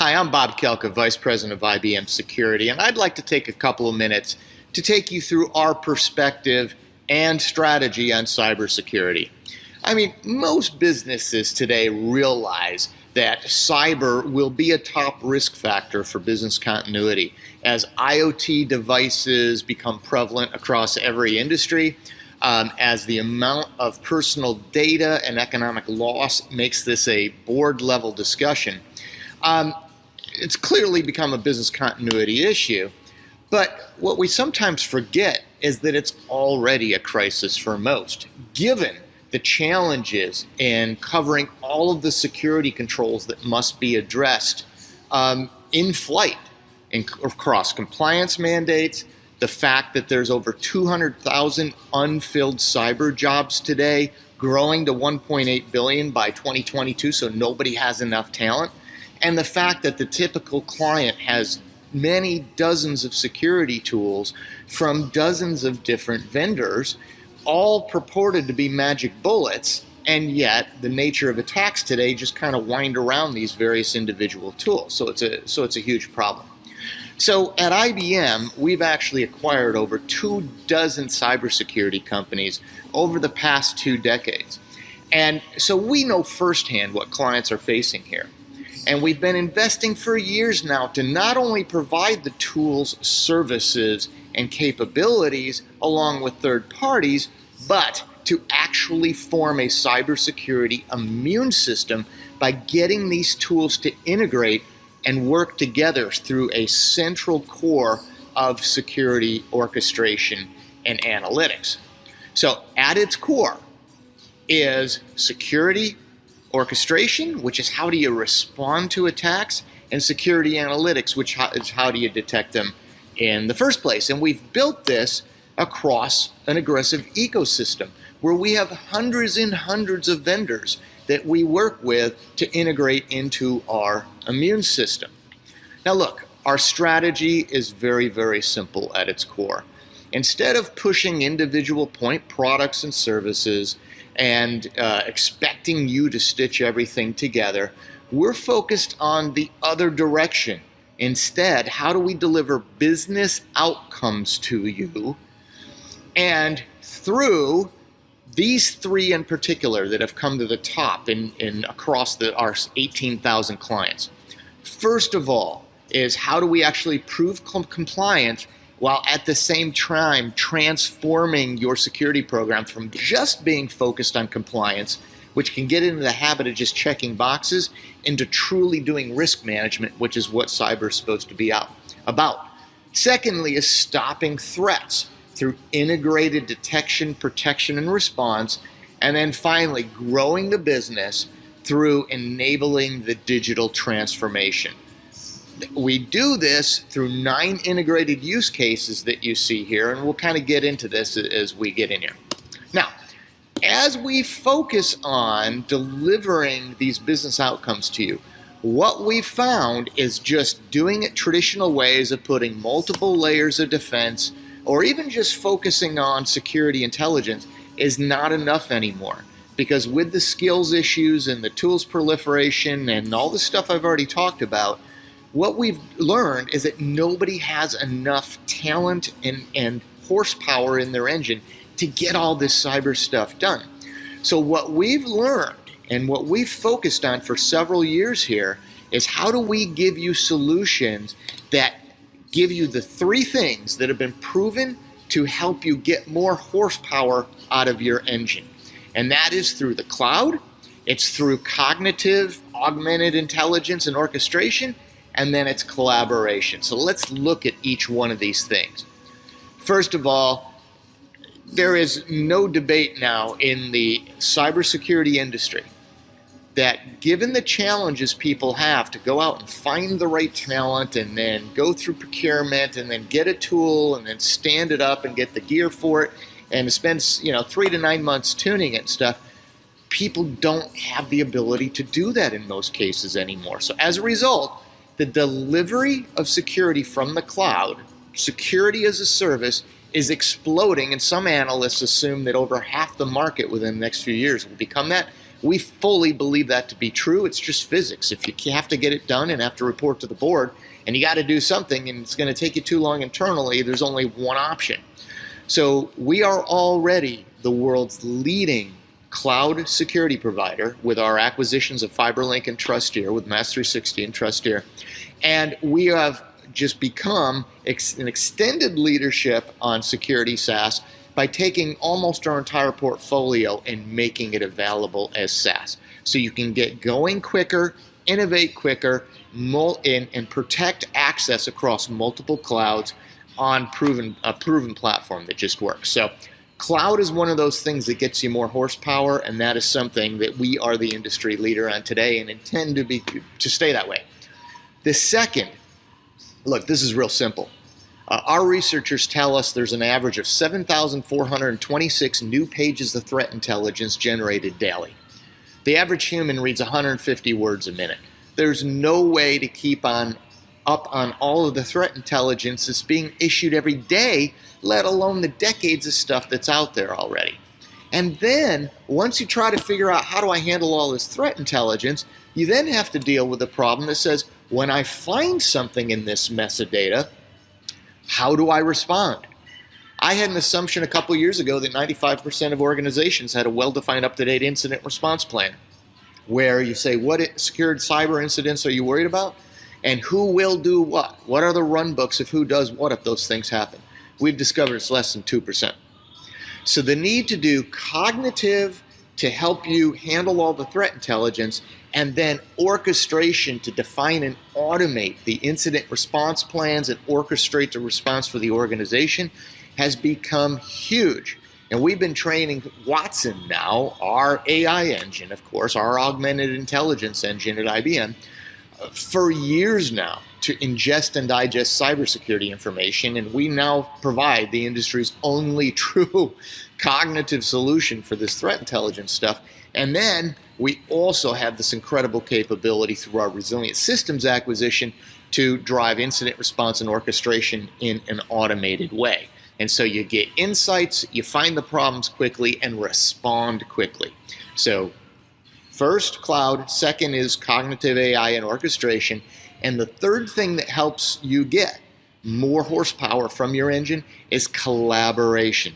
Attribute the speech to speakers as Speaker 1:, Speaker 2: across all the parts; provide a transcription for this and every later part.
Speaker 1: Hi, I'm Bob Kalka, Vice President of IBM Security, and I'd like to take a couple of minutes to take you through our perspective and strategy on cybersecurity. I mean, most businesses today realize that cyber will be a top risk factor for business continuity as IoT devices become prevalent across every industry, as the amount of personal data and economic loss makes this a board-level discussion. It's clearly become a business continuity issue, but what we sometimes forget is that it's already a crisis for most, given the challenges in covering all of the security controls that must be addressed in flight, across compliance mandates, the fact that there's over 200,000 unfilled cyber jobs today, growing to 1.8 billion by 2022, so nobody has enough talent, and the fact that the typical client has many dozens of security tools from dozens of different vendors, all purported to be magic bullets, and yet the nature of attacks today just kind of wind around these various individual tools. So it's a huge problem. So at IBM, we've actually acquired over 24 cybersecurity companies over the past 2 decades. And so we know firsthand what clients are facing here. And we've been investing for years now to not only provide the tools, services, and capabilities along with third parties, but to actually form a cybersecurity immune system by getting these tools to integrate and work together through a central core of security orchestration and analytics. So at its core is security orchestration, which is how do you respond to attacks, and security analytics, which is how do you detect them in the first place. And we've built this across an aggressive ecosystem where we have hundreds and hundreds of vendors that we work with to integrate into our immune system. Now look, our strategy is very, very simple at its core. Instead of pushing individual point products and services and expecting you to stitch everything together, we're focused on the other direction. Instead, how do we deliver business outcomes to you? And through these 3 in particular that have come to the top in across our 18,000 clients. First of all is how do we actually prove compliance while at the same time transforming your security program from just being focused on compliance, which can get into the habit of just checking boxes, into truly doing risk management, which is what cyber is supposed to be about. Secondly is stopping threats through integrated detection, protection, and response. And then finally, growing the business through enabling the digital transformation. We do this through 9 integrated use cases that you see here, and we'll kind of get into this as we get in here. Now, as we focus on delivering these business outcomes to you, what we found is just doing it traditional ways of putting multiple layers of defense or even just focusing on security intelligence is not enough anymore. Because with the skills issues and the tools proliferation and all the stuff I've already talked about, what we've learned is that nobody has enough talent and horsepower in their engine to get all this cyber stuff done. So what we've learned and what we've focused on for several years here is how do we give you solutions that give you the 3 things that have been proven to help you get more horsepower out of your engine. And that is through the cloud, it's through cognitive, augmented intelligence and orchestration, and then it's collaboration. So let's look at each one of these things. First of all, there is no debate now in the cybersecurity industry that given the challenges people have to go out and find the right talent and then go through procurement and then get a tool and then stand it up and get the gear for it and spend 3 to 9 months tuning it and stuff, people don't have the ability to do that in most cases anymore. So as a result, the delivery of security from the cloud, security as a service, is exploding, and some analysts assume that over half the market within the next few years will become that. We fully believe that to be true. It's just physics. If you have to get it done and have to report to the board, and you got to do something, and it's going to take you too long internally, there's only one option. So we are already the world's leading cloud security provider with our acquisitions of FiberLink and Trusteer, with Mass 360 and Trusteer. And we have just become an extended leadership on security SaaS by taking almost our entire portfolio and making it available as SaaS. So you can get going quicker, innovate quicker, and protect access across multiple clouds on a proven platform that just works. So cloud is one of those things that gets you more horsepower, and that is something that we are the industry leader on today and intend to stay that way. The second, look, this is real simple. Our researchers tell us there's an average of 7,426 new pages of threat intelligence generated daily. The average human reads 150 words a minute. There's no way to keep up on all of the threat intelligence that's being issued every day, let alone the decades of stuff that's out there already. And then, once you try to figure out how do I handle all this threat intelligence, you then have to deal with a problem that says, when I find something in this mess of data, how do I respond? I had an assumption a couple years ago that 95% of organizations had a well-defined, up-to-date incident response plan, where you say, what secured cyber incidents are you worried about? And who will do what? What are the run books of who does what if those things happen? We've discovered it's less than 2%. So the need to do cognitive to help you handle all the threat intelligence, and then orchestration to define and automate the incident response plans and orchestrate the response for the organization has become huge. And we've been training Watson now, our AI engine, of course, our augmented intelligence engine at IBM, for years now to ingest and digest cybersecurity information, and we now provide the industry's only true cognitive solution for this threat intelligence stuff. And then we also have this incredible capability through our Resilient Systems acquisition to drive incident response and orchestration in an automated way. And so you get insights, you find the problems quickly, and respond quickly. So first, cloud. Second is cognitive AI and orchestration. And the third thing that helps you get more horsepower from your engine is collaboration.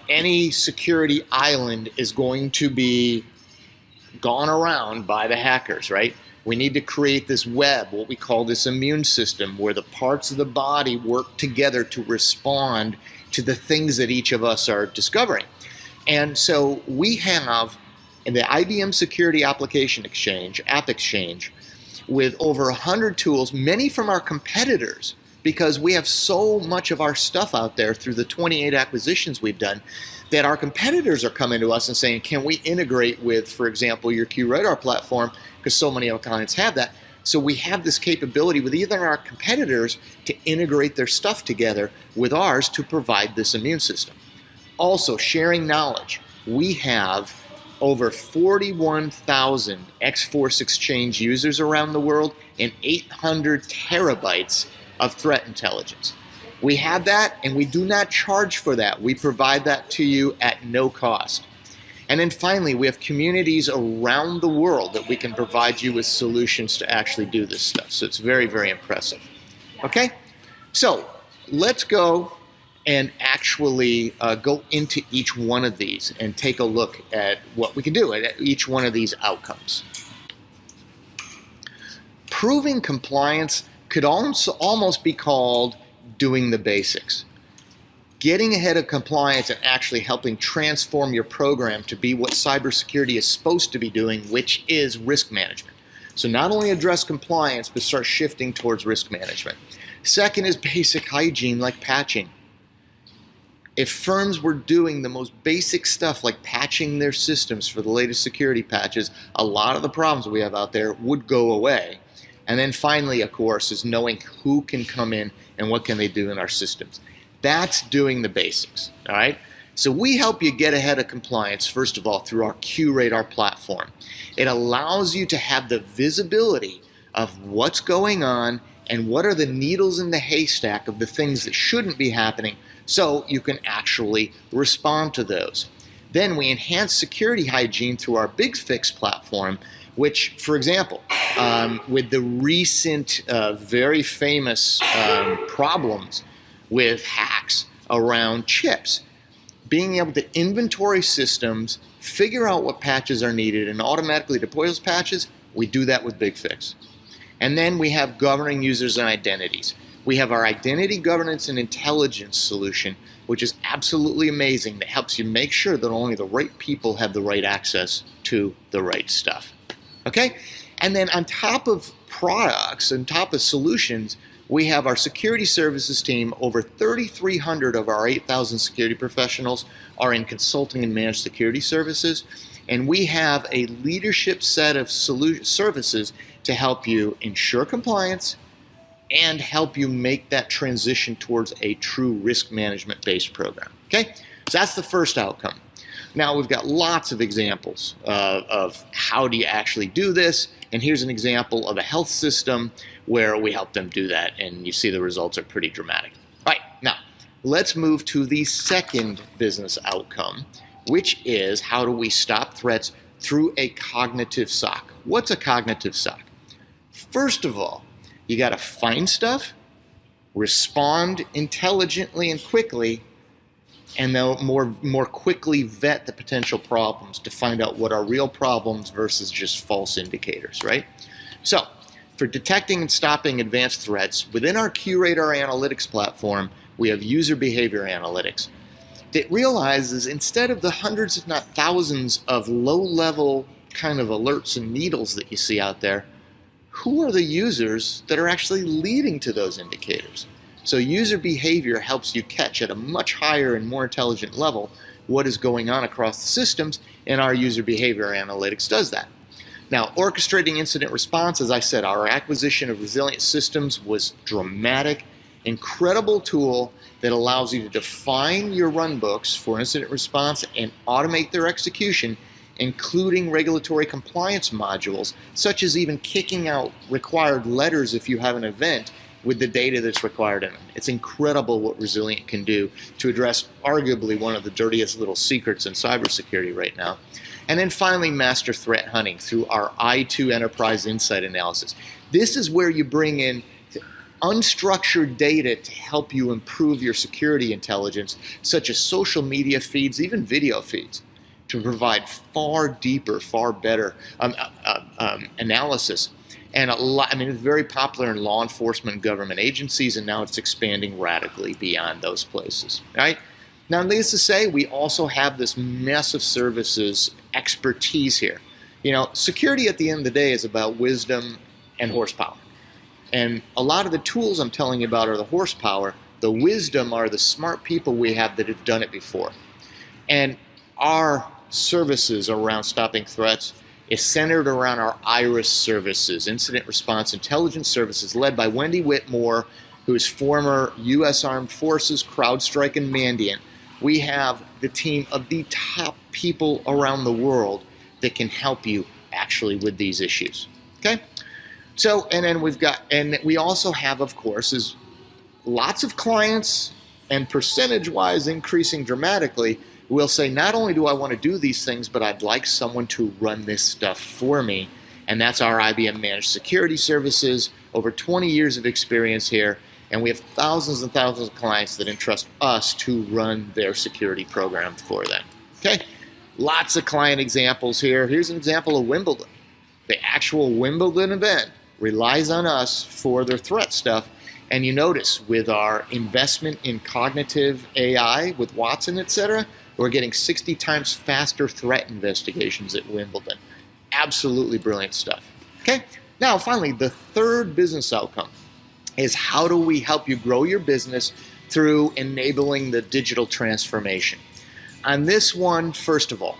Speaker 1: Any security island is going to be gone around by the hackers, right? We need to create this web, what we call this immune system, where the parts of the body work together to respond to the things that each of us are discovering. And so we have in the IBM Security Application Exchange, App Exchange, with over 100 tools, many from our competitors, because we have so much of our stuff out there through the 28 acquisitions we've done, that our competitors are coming to us and saying, can we integrate with, for example, your QRadar platform, because so many of our clients have that. So we have this capability with either our competitors to integrate their stuff together with ours to provide this immune system. Also, sharing knowledge. We have over 41,000 X-Force Exchange users around the world and 800 terabytes of threat intelligence. We have that, and we do not charge for that. We provide that to you at no cost. And then finally, we have communities around the world that we can provide you with solutions to actually do this stuff. So it's very, very impressive. Okay? So let's go and actually go into each one of these and take a look at what we can do at each one of these outcomes. Proving compliance could also almost be called doing the basics. Getting ahead of compliance and actually helping transform your program to be what cybersecurity is supposed to be doing, which is risk management. So not only address compliance, but start shifting towards risk management. Second is basic hygiene, like patching. If firms were doing the most basic stuff like patching their systems for the latest security patches, a lot of the problems we have out there would go away. And then finally, of course, is knowing who can come in and what can they do in our systems. That's doing the basics, all right? So we help you get ahead of compliance, first of all, through our QRadar platform. It allows you to have the visibility of what's going on and what are the needles in the haystack of the things that shouldn't be happening, so you can actually respond to those. Then we enhance security hygiene through our Big Fix platform, which, for example, with the recent very famous problems with hacks around chips, being able to inventory systems, figure out what patches are needed, and automatically deploy those patches, we do that with Big Fix. And then we have governing users and identities. We have our identity governance and intelligence solution, which is absolutely amazing, that helps you make sure that only the right people have the right access to the right stuff. Okay? And then on top of products, on top of solutions, we have our security services team. Over 3,300 of our 8,000 security professionals are in consulting and managed security services. And we have a leadership set of services to help you ensure compliance and help you make that transition towards a true risk management based program. Okay? So that's the first outcome. Now we've got lots of examples of how do you actually do this. And here's an example of a health system where we help them do that. And you see the results are pretty dramatic. All right, now let's move to the second business outcome, which is how do we stop threats through a cognitive SOC. What's a cognitive SOC? First of all, you got to find stuff, respond intelligently and quickly, and then more quickly vet the potential problems to find out what are real problems versus just false indicators, right? So, for detecting and stopping advanced threats, within our QRadar analytics platform, we have user behavior analytics that realizes instead of the hundreds, if not thousands, of low-level kind of alerts and needles that you see out there, who are the users that are actually leading to those indicators? So user behavior helps you catch at a much higher and more intelligent level what is going on across the systems, and our user behavior analytics does that. Now, orchestrating incident response, as I said, our acquisition of Resilient Systems was dramatic, incredible tool that allows you to define your runbooks for incident response and automate their execution, including regulatory compliance modules, such as even kicking out required letters if you have an event with the data that's required in them. It's incredible what Resilient can do to address arguably one of the dirtiest little secrets in cybersecurity right now. And then finally, master threat hunting through our I2 Enterprise Insight Analysis. This is where you bring in unstructured data to help you improve your security intelligence, such as social media feeds, even video feeds, to provide far deeper, far better analysis. And it's very popular in law enforcement and government agencies, and now it's expanding radically beyond those places, right? Now, needless to say, we also have this massive services expertise here. You know, security at the end of the day is about wisdom and horsepower. And a lot of the tools I'm telling you about are the horsepower. The wisdom are the smart people we have that have done it before. And our services around stopping threats is centered around our IRIS services, Incident Response Intelligence Services, led by Wendy Whitmore, who is former U.S. Armed Forces, CrowdStrike, and Mandiant. We have the team of the top people around the world that can help you actually with these issues. Okay? So, and then we also have, of course, is lots of clients, and percentage-wise increasing dramatically, will say, not only do I want to do these things, but I'd like someone to run this stuff for me. And that's our IBM Managed Security Services, over 20 years of experience here. And we have thousands and thousands of clients that entrust us to run their security program for them. Okay? Lots of client examples here. Here's an example of Wimbledon. The actual Wimbledon event relies on us for their threat stuff. And you notice with our investment in cognitive AI with Watson, etc., we're getting 60 times faster threat investigations at Wimbledon. Absolutely brilliant stuff. Okay? Now, finally, the third business outcome is how do we help you grow your business through enabling the digital transformation. On this one, first of all,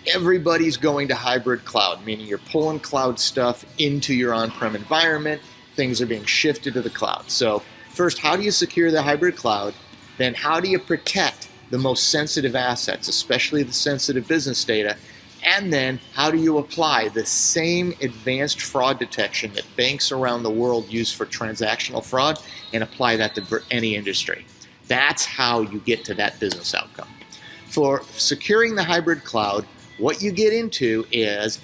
Speaker 1: everybody's going to hybrid cloud, meaning you're pulling cloud stuff into your on-prem environment. Things are being shifted to the cloud. So first, how do you secure the hybrid cloud? Then how do you protect the most sensitive assets, especially the sensitive business data? And then how do you apply the same advanced fraud detection that banks around the world use for transactional fraud and apply that to any industry? That's how you get to that business outcome. For securing the hybrid cloud, what you get into is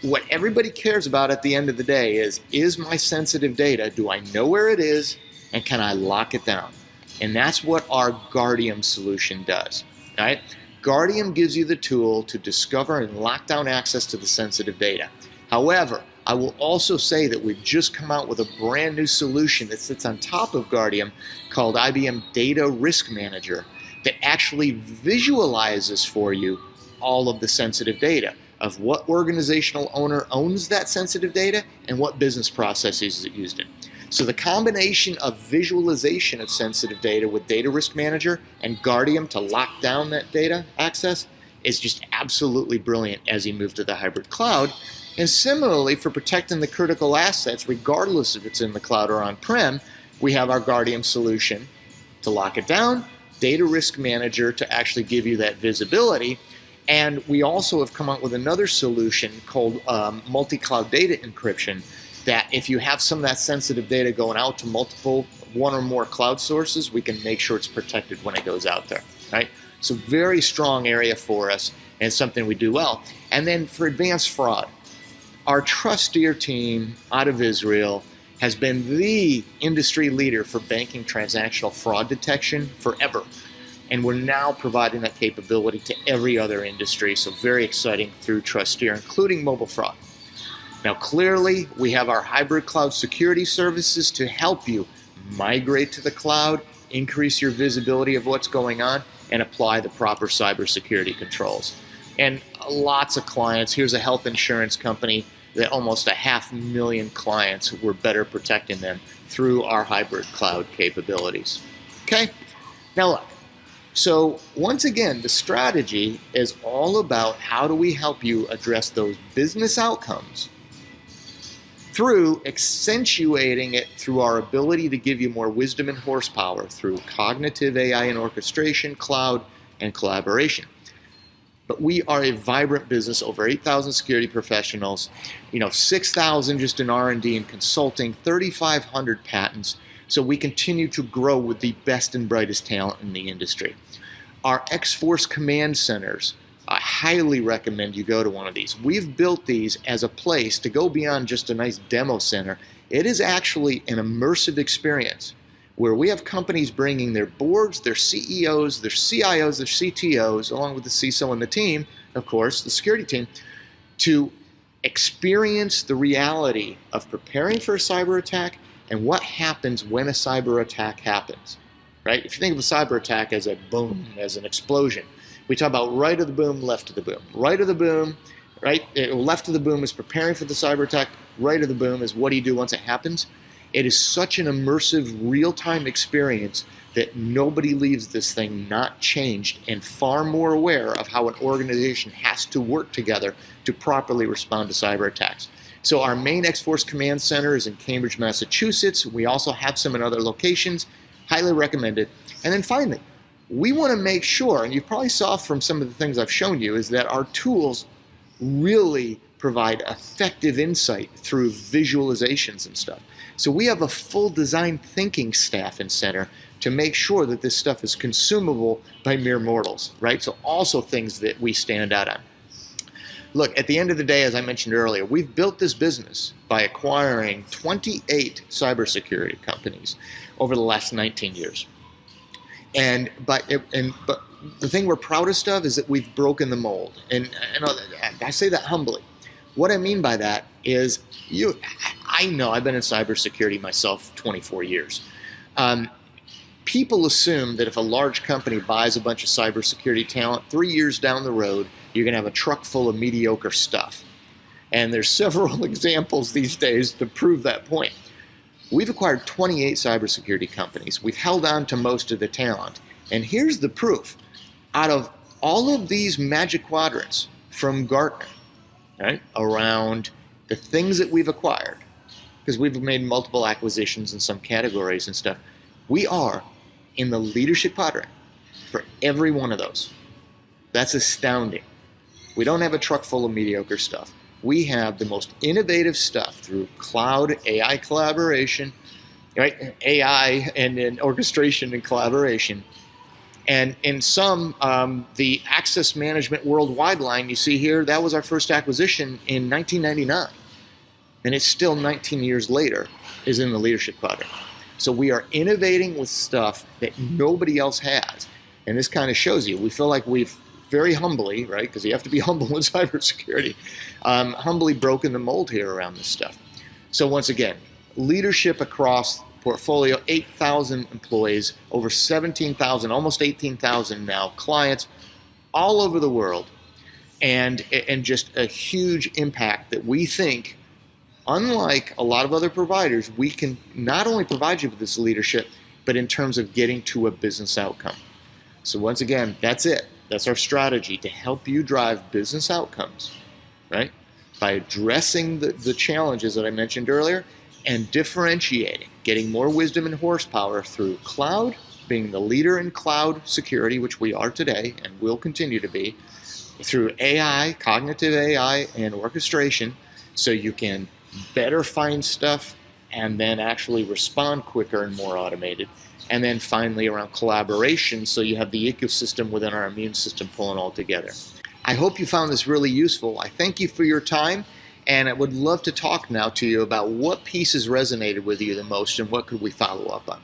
Speaker 1: what everybody cares about at the end of the day is my sensitive data, do I know where it is, and can I lock it down? And that's what our Guardium solution does, right? Guardium gives you the tool to discover and lock down access to the sensitive data. However, I will also say that we've just come out with a brand new solution that sits on top of Guardium called IBM Data Risk Manager that actually visualizes for you all of the sensitive data of what organizational owner owns that sensitive data and what business processes is it used in. So the combination of visualization of sensitive data with Data Risk Manager and Guardium to lock down that data access is just absolutely brilliant as you move to the hybrid cloud. And similarly, for protecting the critical assets, regardless if it's in the cloud or on-prem, we have our Guardium solution to lock it down, Data Risk Manager to actually give you that visibility. And we also have come up with another solution called multi-cloud data encryption, that if you have some of that sensitive data going out to one or more cloud sources, we can make sure it's protected when it goes out there, right? So very strong area for us and something we do well. And then for advanced fraud, our Trusteer team out of Israel has been the industry leader for banking transactional fraud detection forever. And we're now providing that capability to every other industry. So very exciting through Trusteer, including mobile fraud. Now, clearly, we have our hybrid cloud security services to help you migrate to the cloud, increase your visibility of what's going on, and apply the proper cybersecurity controls. And lots of clients. Here's a health insurance company that almost 500,000 clients, we're better protecting them through our hybrid cloud capabilities. Okay? Now look, so once again, the strategy is all about how do we help you address those business outcomes through accentuating it through our ability to give you more wisdom and horsepower through cognitive AI and orchestration, cloud, and collaboration. But we are a vibrant business, over 8,000 security professionals, 6,000 just in R&D and consulting, 3,500 patents. So we continue to grow with the best and brightest talent in the industry. Our X-Force command centers, I highly recommend you go to one of these. We've built these as a place to go beyond just a nice demo center. It is actually an immersive experience where we have companies bringing their boards, their CEOs, their CIOs, their CTOs, along with the CISO and the team, of course, the security team, to experience the reality of preparing for a cyber attack and what happens when a cyber attack happens, right? If you think of a cyber attack as a boom, as an explosion, we talk about right of the boom, left of the boom. Right of the boom, right? Left of the boom is preparing for the cyber attack. Right of the boom is what do you do once it happens? It is such an immersive, real-time experience that nobody leaves this thing not changed and far more aware of how an organization has to work together to properly respond to cyber attacks. So our main X-Force Command Center is in Cambridge, Massachusetts. We also have some in other locations. Highly recommended. And then finally, we want to make sure, and you probably saw from some of the things I've shown you, is that our tools really provide effective insight through visualizations and stuff. So we have a full design thinking staff in center to make sure that this stuff is consumable by mere mortals, right? So also things that we stand out on. Look, at the end of the day, as I mentioned earlier, we've built this business by acquiring 28 cybersecurity companies over the last 19 years. But the thing we're proudest of is that we've broken the mold. And I say that humbly. What I mean by that is, I know I've been in cybersecurity myself 24 years. People assume that if a large company buys a bunch of cybersecurity talent, 3 years down the road, you're going to have a truck full of mediocre stuff. And there's several examples these days to prove that point. We've acquired 28 cybersecurity companies. We've held on to most of the talent. And here's the proof. Out of all of these magic quadrants from Gartner, right, around the things that we've acquired, because we've made multiple acquisitions in some categories and stuff, we are in the leadership quadrant for every one of those. That's astounding. We don't have a truck full of mediocre stuff. We have the most innovative stuff through cloud, AI collaboration, right? AI and then orchestration and collaboration. And in some, the access management worldwide line you see here, that was our first acquisition in 1999. And it's still 19 years later is in the leadership quadrant. So we are innovating with stuff that nobody else has. And this kind of shows you, we feel like we've very humbly, right, because you have to be humble in cybersecurity, humbly broken the mold here around this stuff. So once again, leadership across portfolio, 8,000 employees, over 17,000, almost 18,000 now, clients all over the world, and just a huge impact that we think, unlike a lot of other providers, we can not only provide you with this leadership, but in terms of getting to a business outcome. So once again, that's it. That's our strategy, to help you drive business outcomes, right? By addressing the challenges that I mentioned earlier and differentiating, getting more wisdom and horsepower through cloud, being the leader in cloud security, which we are today and will continue to be, through AI, cognitive AI, and orchestration, so you can better find stuff and then actually respond quicker and more automated. And then finally around collaboration, so you have the ecosystem within our immune system pulling all together. I hope you found this really useful. I thank you for your time, and I would love to talk now to you about what pieces resonated with you the most and what could we follow up on.